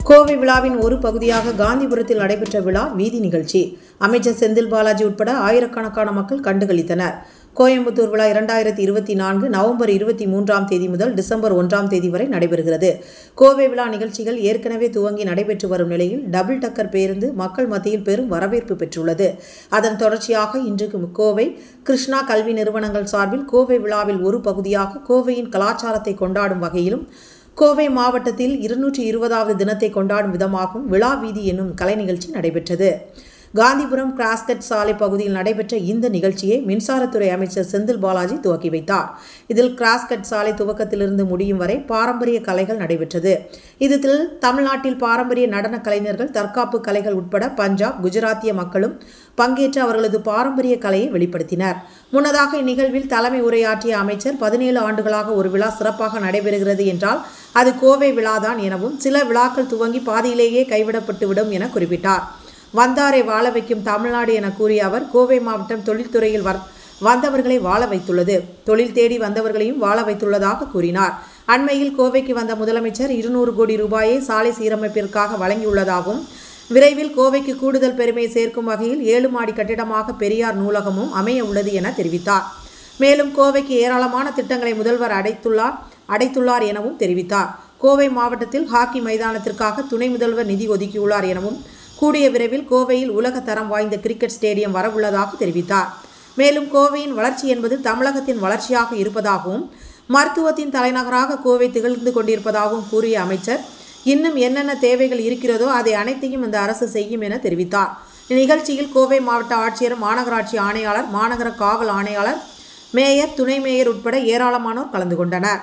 கோவை விழாவின் ஒரு பகுதியாக காந்திபுரத்தில் நடைபெற்ற விழா வீதி நிகழ்ச்சி. அமைச்சர் செந்தில் பாலாஜி உட்பட ஆயிரக்கணக்கான மக்கள் கண்டுகளித்தனர். கோயம்புத்தூர் விழா 2024 நவம்பர் 23ஆம் தேதி முதல் டிசம்பர் 1ஆம் தேதி வரை நடைபெறுகிறது. கோவை விழா நிகழ்ச்சிகள் ஏற்கனவே துவங்கி நடைபெற்று வரும் நிலையில் டபுள் டக்கர் பேருந்து மக்கள் மத்தியில் பெரும் வரவேற்பு பெற்றுள்ளது. அதன் தொடர்ச்சியாக இன்று கோவை கிருஷ்ணா கல்வி நிறுவனங்கள் சார்பில் கோவை விழாவில் ஒரு பகுதியாக கோவையின் கலாச்சாரத்தை கொண்டாடும் வகையிலும் கோவை மாவட்டத்தில் 220வது தினத்தை கொண்டாடும் விதமாகவும் விழா வீதி என்னும் கலை நிகழ்ச்சி நடைபெற்றது. காந்திபுரம் கிராஸ்கட் சாலை பகுதியில் நடைபெற்ற இந்த நிகழ்ச்சியை மின்சாரத்துறை அமைச்சர் செந்தில் பாலாஜி துவக்கி வைத்தார். இதில் கிராஸ்கட் சாலை துவக்கத்திலிருந்து முடியும் வரை பாரம்பரிய கலைகள் நடைபெற்றது. இதில் தமிழ்நாட்டில் பாரம்பரிய நடன கலைஞர்கள், தற்காப்பு கலைகள் உட்பட பஞ்சாப், குஜராத்திய மக்களும் பங்கேற்று அவர்களது பாரம்பரிய கலையை வெளிப்படுத்தினர். முன்னதாக இந்நிகழ்வில் தலைமை உரையாற்றிய அமைச்சர் 17 ஆண்டுகளாக ஒரு விழா சிறப்பாக நடைபெறுகிறது என்றால் அது கோவை விழாதான் எனவும், சில விழாக்கள் துவங்கி பாதியிலேயே கைவிடப்பட்டுவிடும் என குறிப்பிட்டார். வந்தாரை வாழ வைக்கும் தமிழ்நாடு என கூறிய அவர், கோவை மாவட்டம் தொழில்துறையில் வந்தவர்களை வாழ வைத்துள்ளது, தொழில் தேடி வந்தவர்களையும் வாழ வைத்துள்ளதாக கூறினார். அண்மையில் கோவைக்கு வந்த முதலமைச்சர் 200 கோடி ரூபாயை சாலை சீரமைப்பிற்காக வழங்கியுள்ளதாகவும், விரைவில் கோவைக்கு கூடுதல் பெருமையை சேர்க்கும் வகையில் 7 மாடி கட்டிடமாக பெரியார் நூலகமும் அமைய உள்ளது என தெரிவித்தார். மேலும் கோவைக்கு ஏராளமான திட்டங்களை முதல்வர் அடைத்துள்ளார் எனவும் தெரிவித்தார். கோவை மாவட்டத்தில் ஹாக்கி மைதானத்திற்காக துணை முதல்வர் நிதி ஒதுக்கியுள்ளார் எனவும், கூடிய விரைவில் கோவையில் உலக தரம் வாய்ந்த கிரிக்கெட் ஸ்டேடியம் வரவுள்ளதாக தெரிவித்தார். மேலும் கோவையின் வளர்ச்சி என்பது தமிழகத்தின் வளர்ச்சியாக இருப்பதாகவும், மருத்துவத்தின் தலைநகராக கோவை திகழ்ந்து கொண்டிருப்பதாகவும் கூறிய அமைச்சர், இன்னும் என்னென்ன தேவைகள் இருக்கிறதோ அதை அனைத்தையும் இந்த அரசு செய்யும் என தெரிவித்தார். இந்நிகழ்ச்சியில் கோவை மாவட்ட ஆட்சியர், மாநகராட்சி ஆணையாளர், மாநகர காவல் ஆணையாளர், மேயர், துணை மேயர் உட்பட ஏராளமானோர் கலந்து கொண்டனர்.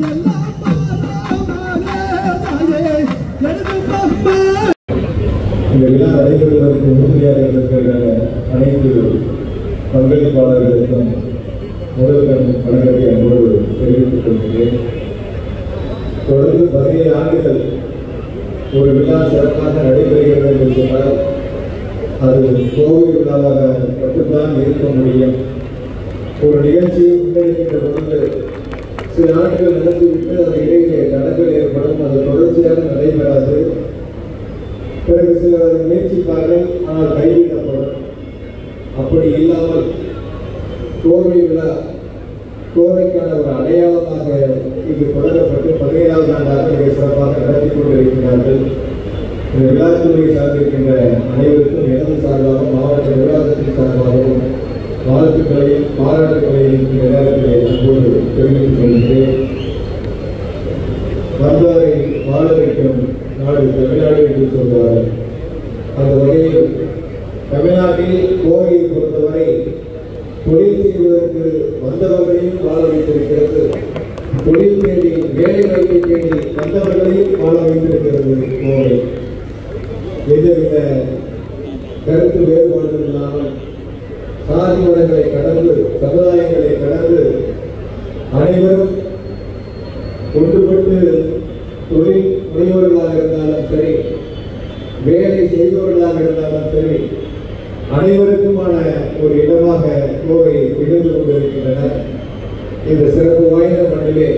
இந்த விழா நடைபெறுவதற்கு உறுதியாக இருக்கின்ற அனைத்து பங்களிப்பாளர்களுக்கும் முதல் வணக்கத்தை அன்போடு தெரிவித்துக் கொள்கிறேன். தொடர்ந்து 17 ஆண்டுகள் ஒரு விழா சிறப்பாக நடைபெறுகிறது என்று சொன்னால் அது கோவில் விழாவாக மட்டும்தான் இருக்க முடியும். ஒரு நிகழ்ச்சியை முன்னெடுக்கின்ற பொழுது சில ஆண்டுகள் நடந்துவிட்டு அது இடையிலே தடங்கள் ஏற்படும், அது தொடர்ச்சியாக நடைபெறாது. பிறகு சிலர் முயற்சிப்பார்கள், ஆனால் கைவிடப்படும். அப்படி இல்லாமல் கோவை விழா கோவைக்கான ஒரு அடையாளமாக இங்கு தொடங்கப்பட்டு 17வது ஆண்டாக மிக சிறப்பாக நடத்தி கொண்டிருக்கிறார்கள். இந்த விழாக்குழுவை சார்ந்திருக்கின்ற அனைவருக்கும் எனது சார்பாகவும் மாவட்ட நிர்வாகத்தின் சார்பாகவும் வாழ்த்துக்களையும் பாராட்டுகளையும் இந்த நேரத்திலே அன்போடு தெரிவித்துக் கொள்கிறேன். வந்தாரை வாழ வைக்கும் நாடு தமிழ்நாடு என்று சொல்வார்கள். அந்த வகையில் தமிழ்நாட்டில் கோவையை பொறுத்தவரை தொழில் செய்வதற்கு வந்தவர்களையும் வாழ வைத்திருக்கிறது, தொழில் தேடி வேலை வாய்ப்பை தேடி வந்தவர்களையும் வாழ வைத்திருக்கிறது கோவை. எந்தவித கருத்து வேறுபாடுகள் இல்லாமல் சாதி மதங்களை கடந்து சமுதாயங்களை கடந்து அனைவரும் ஒன்றுபட்டு தொழில் முனைவோர்களாக இருந்தாலும் சரி, வேலை செய்பவர்களாக இருந்தாலும் சரி, அனைவருக்குமான ஒரு இடமாக கோவை திகழ்ந்து கொண்டிருக்கின்றன. இந்த சிறப்பு வாய்ந்த மண்ணிலே,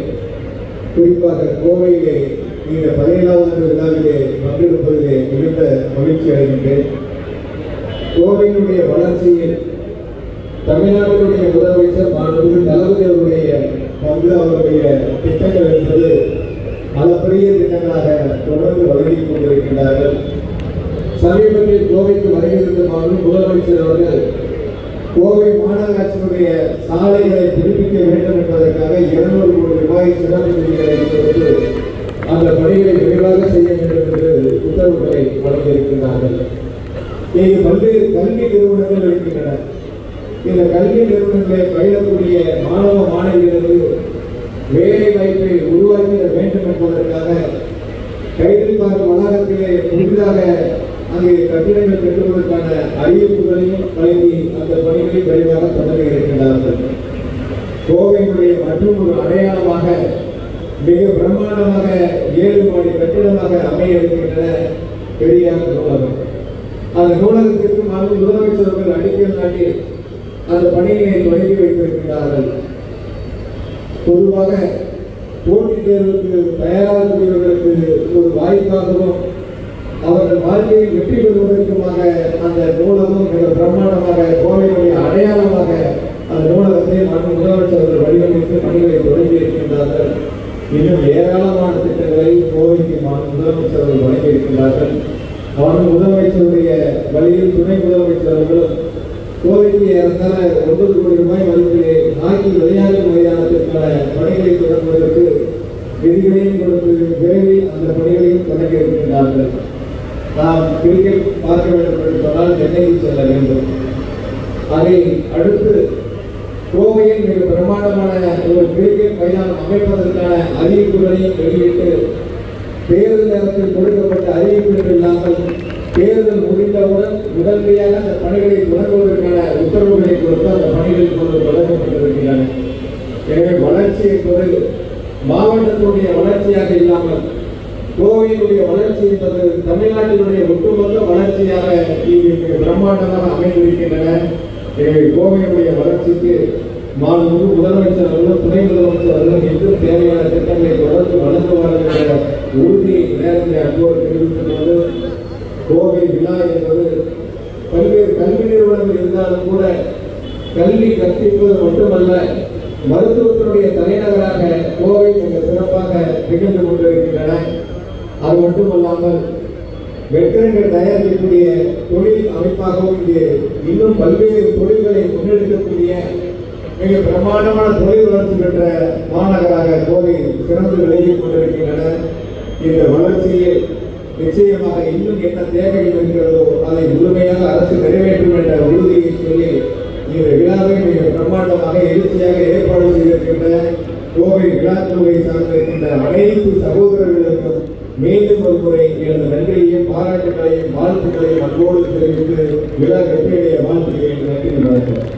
குறிப்பாக கோவையிலே இந்த 17வது ஆண்டு விழாவிலே பங்கெடுப்பதிலே மிகுந்த மகிழ்ச்சி அடைகின்றேன். கோவையினுடைய வளர்ச்சியில் தமிழ்நாட்டினுடைய முதலமைச்சர் மாண்புமிகு தளபதி அவருடைய பங்கு, அவருடைய திட்டங்கள் என்பது அளப்பரிய திட்டங்களாக தொடர்ந்து வழங்கிக் கொண்டிருக்கின்றார்கள். சமீபத்தில் கோவைக்கு வருகிறது முதலமைச்சர் அவர்கள் கோவை மாநகராட்சியினுடைய சாலைகளை புதுப்பிக்க வேண்டும் என்பதற்காக 200 கோடி ரூபாய் சிறப்பு நிதிகளை கொடுத்து அந்த பணிகளை விரைவாக செய்ய வேண்டும் என்று உத்தரவுகளை வழங்கியிருக்கிறார்கள். இங்கு பல்வேறு கல்வி நிறுவனங்கள் இருக்கின்றன. இந்த கல்வி நிறுவனங்களை பயிலக்கூடிய மாணவ மாணவிகளுக்கு வேலை வாய்ப்பை உருவாக்கிட வேண்டும் என்பதற்காக கைதில் பார்க்கும் வளாகத்திலே புதிதாக அங்கே கட்டிடங்கள் கட்டுவதற்கான அறிவிப்புகளையும் வழங்கி அந்த பணிகளை விரைவாக தொடங்க இருக்கின்றார்கள். கோவையினுடைய மற்றும் ஒரு அடையாளமாக மிக பிரம்மாண்டமாக 7 மாடி கட்டிடமாக அமைய இருக்கின்றன பெரியார் நூலகம். அந்த நூலகத்திற்கு முதலமைச்சர் அவர்கள் அடிக்கல் நாட்டி அந்த பணியை தொடங்கி வைத்திருக்கிறார்கள். பொதுவாக போட்டித் தேர்வுக்கு தயாராகக்கூடியவர்களுக்கு ஒரு வாய்ப்பாகவும் அவர்கள் வாழ்க்கையில் வெற்றி பெறுவதற்குமாக அந்த நூலகம் மிக பிரம்மாண்டமாக கோவையினுடைய அடையாளமாக அந்த நூலகத்தை முதலமைச்சர் அவர்கள் வடிவமைத்து பணிகளை தொடங்கி இருக்கின்றார்கள். இன்னும் ஏராளமான திட்டங்களை கோவைக்கு முதலமைச்சர் அவர்கள் வழங்கி இருக்கின்றார்கள். முதலமைச்சருடைய வழியில் துணை முதலமைச்சர் அவர்களும் கோவைக்கு ஏறத்தாழ 9 கோடி ரூபாய் மதிப்பிலே ஹாக்கி விளையாட்டு மைதானத்திற்கான பணிகளை தொடங்குவதற்கு விதிகளையும் கொடுத்து விரைவில் அந்த பணிகளையும் தொடங்கி இருக்கின்றார்கள். நாம் கிரிக்கெட் பார்க்க வேண்டும் என்று சொன்னால் சென்னையில் செல்ல வேண்டும். அதை அடுத்து கோவையில் மிக பிரமாண்டமான ஒரு கிரிக்கெட் மைதானம் அமைப்பதற்கான அறிவிப்புகளையும் வெளியிட்டு தேர்தல் நேரத்தில் கொடுக்கப்பட்ட அறிவிப்புகள் இல்லாமல் தேர்தல் முடிந்தவுடன் உடனடியாக அந்த பணிகளை தொடங்குவதற்கான உத்தரவுகளை கொடுத்து அந்த பணிகள் தொடங்கப்பட்டிருக்கின்றன. எனவே வளர்ச்சி என்பது மாவட்டத்தினுடைய வளர்ச்சியாக இல்லாமல் கோவையினுடைய வளர்ச்சி என்பது தமிழ்நாட்டினுடைய ஒட்டுமொத்த வளர்ச்சியாக இங்கு பிரம்மாண்டமாக அமைந்திருக்கின்றன. எனவே கோவையினுடைய வளர்ச்சிக்கு மாண்புமிகு முதலமைச்சர் அவர்களும் துணை முதலமைச்சர் அவர்களும் இன்னும் தேவையான திட்டங்களை தொடர்ந்து வழங்குவார்கள் என்ற உறுதியை நேரத்தில் அன்போடு தெரிவித்துக் கொண்டு, கோவை விழா என்பது பல்வேறு கல்வி நிறுவனங்கள் இருந்தாலும் கூட கல்வி கற்பிப்பது மட்டுமல்ல, மருத்துவத்தினுடைய தலைநகராக கோவை மிக சிறப்பாக திகழ்ந்து கொண்டிருக்கின்றன. அது மட்டுமல்லாமல் வெற்றிடங்கள் தயாரிக்கக்கூடிய தொழில் அமைப்பாகவும் இங்கே இன்னும் பல்வேறு தொழில்களை முன்னெடுக்கக்கூடிய மிக பிரமாண்டமான தொழில் வளர்ச்சி பெற்ற மாநகராக கோவை சிறந்து விளங்கிக் கொண்டிருக்கின்றன. இந்த வளர்ச்சியில் நிச்சயமாக இன்னும் என்ன தேவைகள் இருக்கிறதோ அதை முழுமையாக அரசு நிறைவேற்றும் என்ற உறுதியை சொல்லி இந்த விழாவை மிக பிரம்மாண்டமாக எழுச்சியாக ஏற்பாடு செய்திருக்கின்ற கோவை விழாக்குழுவை சார்ந்திருக்கின்ற அனைத்து சகோதரர்களுக்கும் மீண்டும் ஒரு முறை எனது நன்றியையும் பாராட்டுகளையும் வாழ்த்துக்களையும் அன்போடு தெரிவித்து விழா வெற்றியடைய வாழ்த்துகிறேன். நன்றி.